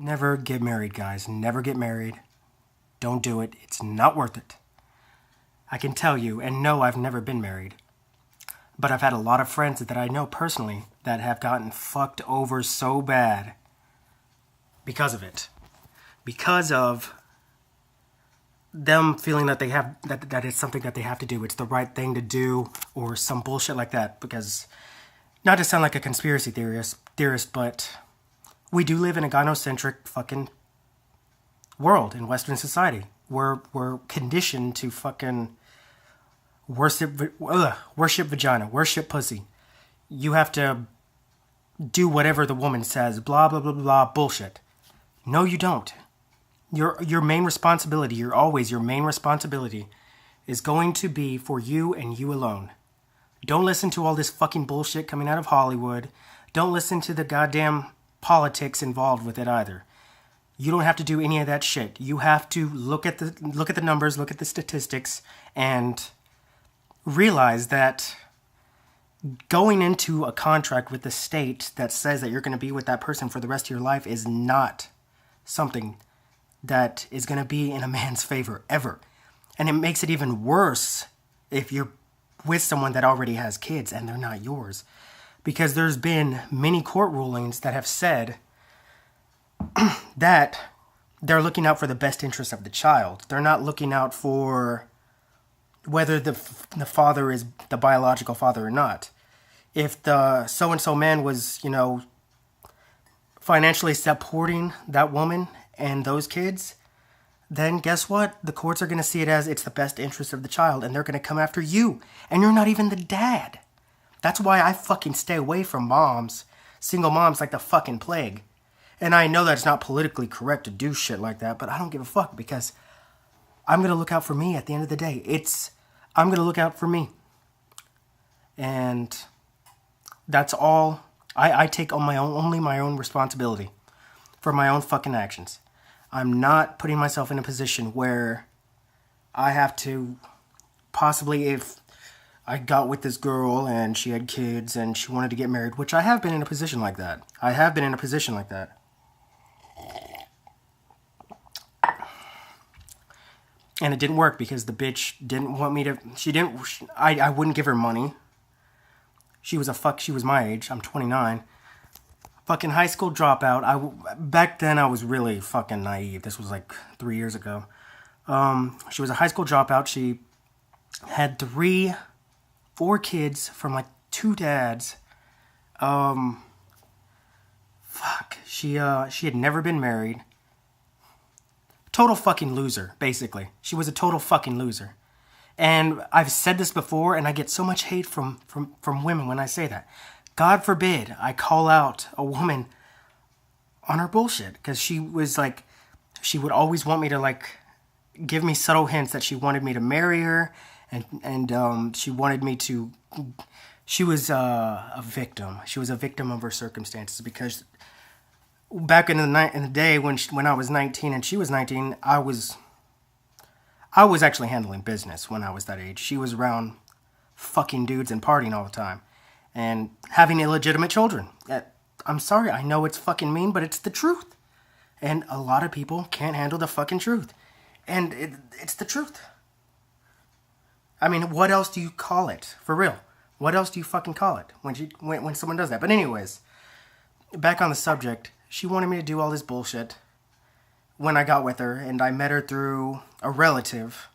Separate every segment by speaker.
Speaker 1: Never get married, guys. Never get married. Don't do it. It's not worth it. I can tell you, and no, I've never been married. But I've had a lot of friends that I know personally that have gotten fucked over so bad because of it. Because of them feeling that they have that it's something that they have to do. It's the right thing to do or some bullshit like that. Because, not to sound like a conspiracy theorist, but we do live in a gynocentric fucking world in Western society. We're conditioned to fucking worship vagina, worship pussy. You have to do whatever the woman says, blah, blah, blah, blah, bullshit. No, you don't. Your main responsibility, your main responsibility is going to be for you and you alone. Don't listen to all this fucking bullshit coming out of Hollywood. Don't listen to the goddamn politics involved with it either. You don't have to do any of that shit. You have to look at the numbers, look at the statistics, and realize that going into a contract with the state that says that you're going to be with that person for the rest of your life is not something that is going to be in a man's favor ever. And it makes it even worse if you're with someone that already has kids and they're not yours. Because there's been many court rulings that have said that they're looking out for the best interest of the child. They're not looking out for whether the father is the biological father or not. If the so-and-so man was, financially supporting that woman and those kids, then guess what? The courts are going to see it as it's the best interest of the child, and they're going to come after you. And you're not even the dad. That's why I fucking stay away from moms, single moms, like the fucking plague. And I know that's not politically correct to do shit like that, but I don't give a fuck because I'm going to look out for me at the end of the day. I'm going to look out for me. And that's all. I take on only my own responsibility for my own fucking actions. I'm not putting myself in a position where I have to possibly, if I got with this girl and she had kids and she wanted to get married, which I have been in a position like that. And it didn't work because the bitch didn't want me to, I wouldn't give her money. She was my age. I'm 29. Fucking high school dropout. Back then I was really fucking naive. This was like 3 years ago. She was a high school dropout. She had 4 kids from like 2 dads. She had never been married. Total fucking loser, basically. She was a total fucking loser. And I've said this before, and I get so much hate from women when I say that. God forbid I call out a woman on her bullshit, because she would always want me to give me subtle hints that she wanted me to marry her, and she wanted me to. She was a victim. She was a victim of her circumstances because back in the day when I was 19 and she was 19, I was actually handling business when I was that age. She was around fucking dudes and partying all the time and having illegitimate children. I'm sorry, I know it's fucking mean, but it's the truth. And a lot of people can't handle the fucking truth. And it's the truth. I mean, what else do you call it? For real. What else do you fucking call it when someone does that? But anyways, back on the subject, she wanted me to do all this bullshit when I got with her, and I met her through a relative.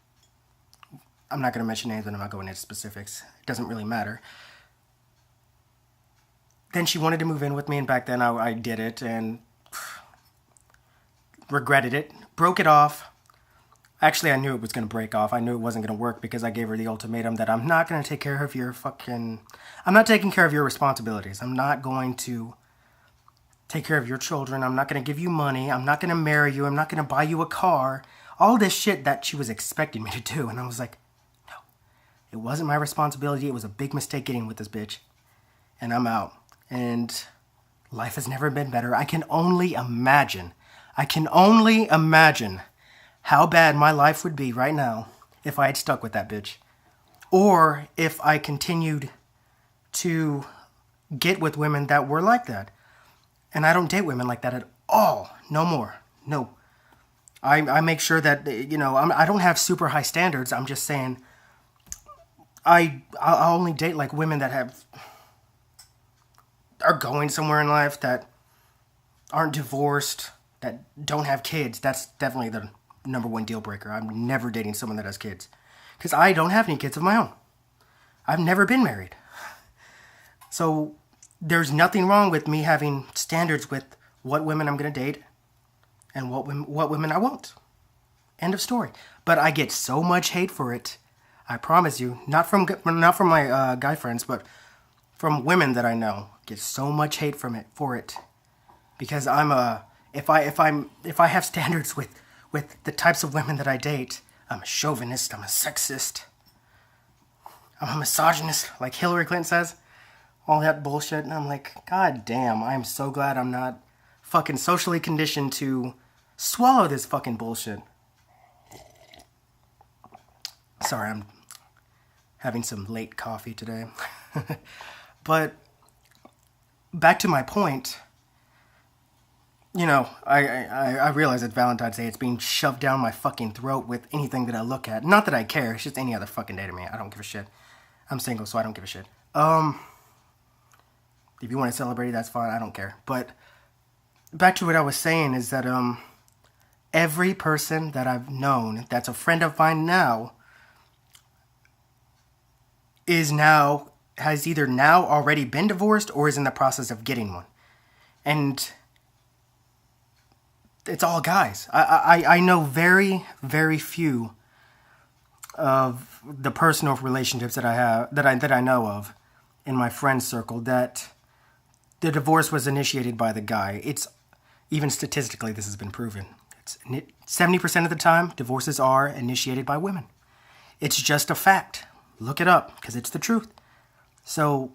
Speaker 1: I'm not going to mention names, and I'm not going into specifics. It doesn't really matter. Then she wanted to move in with me, and back then I did it, and regretted it. Broke it off. Actually, I knew it was going to break off. I knew it wasn't going to work because I gave her the ultimatum that I'm not going to take care of your I'm not taking care of your responsibilities. I'm not going to take care of your children. I'm not going to give you money. I'm not going to marry you. I'm not going to buy you a car. All this shit that she was expecting me to do. And I was like, no, it wasn't my responsibility. It was a big mistake getting with this bitch. And I'm out. And life has never been better. I can only imagine how bad my life would be right now if I had stuck with that bitch. Or if I continued to get with women that were like that. And I don't date women like that all. No more. No. I make sure that, I don't have super high standards. I'm just saying I'll only date like women that are going somewhere in life, that aren't divorced, that don't have kids. That's definitely the number one deal breaker. I'm never dating someone that has kids, because I don't have any kids of my own. I've never been married. So there's nothing wrong with me having standards with what women I'm going to date and what women I won't. End of story. But I get so much hate for it. I promise you, not from my guy friends, but from women that I know. Get so much hate for it, because if I have standards with the types of women that I date, I'm a chauvinist. I'm a sexist. I'm a misogynist, like Hillary Clinton says. All that bullshit, and I'm like, God damn! I'm so glad I'm not fucking socially conditioned to swallow this fucking bullshit. Sorry, I'm having some late coffee today. But back to my point, I realize that Valentine's Day, it's being shoved down my fucking throat with anything that I look at. Not that I care, it's just any other fucking day to me. I don't give a shit. I'm single, so I don't give a shit. If you want to celebrate it, that's fine, I don't care. But back to what I was saying is that every person that I've known that's a friend of mine now has either now already been divorced or is in the process of getting one. And it's all guys. I know very, very few of the personal relationships that I have, that I know of in my friend circle, that the divorce was initiated by the guy. It's, even statistically, this has been proven. It's 70% of the time, divorces are initiated by women. It's just a fact. Look it up, because it's the truth. So,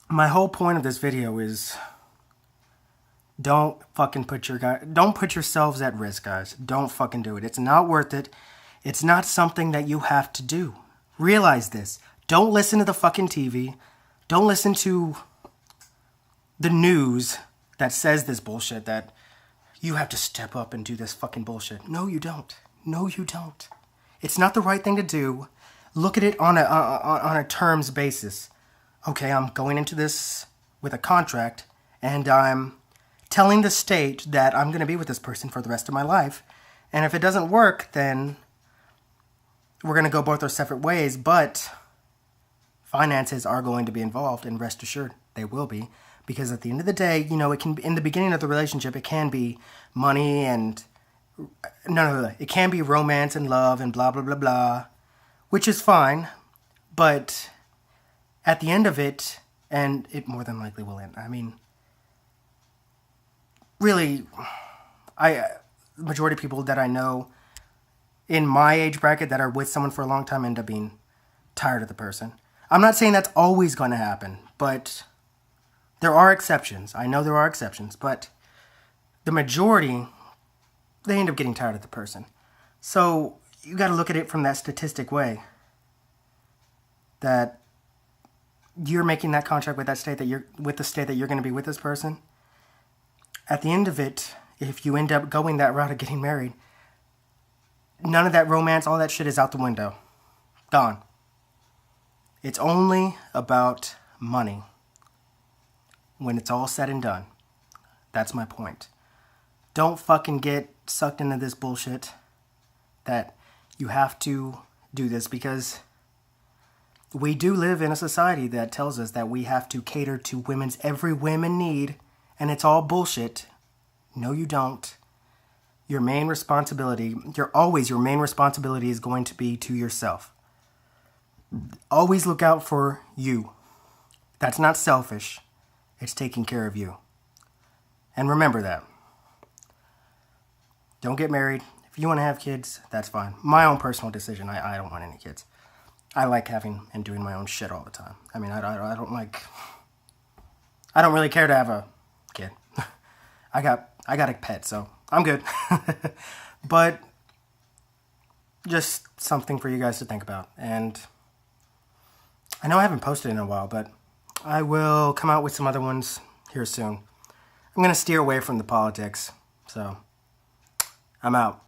Speaker 1: my whole point of this video is, don't put yourselves at risk, guys. Don't fucking do it. It's not worth it. It's not something that you have to do. Realize this. Don't listen to the fucking TV. Don't listen to the news that says this bullshit, that you have to step up and do this fucking bullshit. No, you don't. No, you don't. It's not the right thing to do. Look at it on a terms basis. Okay, I'm going into this with a contract, and I'm telling the state that I'm going to be with this person for the rest of my life. And if it doesn't work, then we're going to go both our separate ways, but finances are going to be involved, and rest assured, they will be. Because at the end of the day, it can, in the beginning of the relationship, it can be money and, no, it can be romance and love and blah, blah, blah, blah, which is fine, but at the end of it, and it more than likely will end, I mean, really, the majority of people that I know in my age bracket that are with someone for a long time end up being tired of the person. I'm not saying that's always going to happen, but there are exceptions. I know there are exceptions, but the majority, they end up getting tired of the person. So you got to look at it from that statistic way, that you're making that contract with that state, that you're with the state that you're going to be with this person. At the end of it, if you end up going that route of getting married, none of that romance, all that shit is out the window. Gone. It's only about money when it's all said and done. That's my point. Don't fucking get sucked into this bullshit that you have to do this, because we do live in a society that tells us that we have to cater to every women need, and it's all bullshit. No, you don't. Your main responsibility is going to be to yourself. Always look out for you. That's not selfish. It's taking care of you. And remember that. Don't get married. If you want to have kids, that's fine. My own personal decision, I don't want any kids. I like having and doing my own shit all the time. I mean, I don't really care to have a kid. I got a pet, so I'm good. But just something for you guys to think about. And I know I haven't posted in a while, but I will come out with some other ones here soon. I'm going to steer away from the politics. So, I'm out.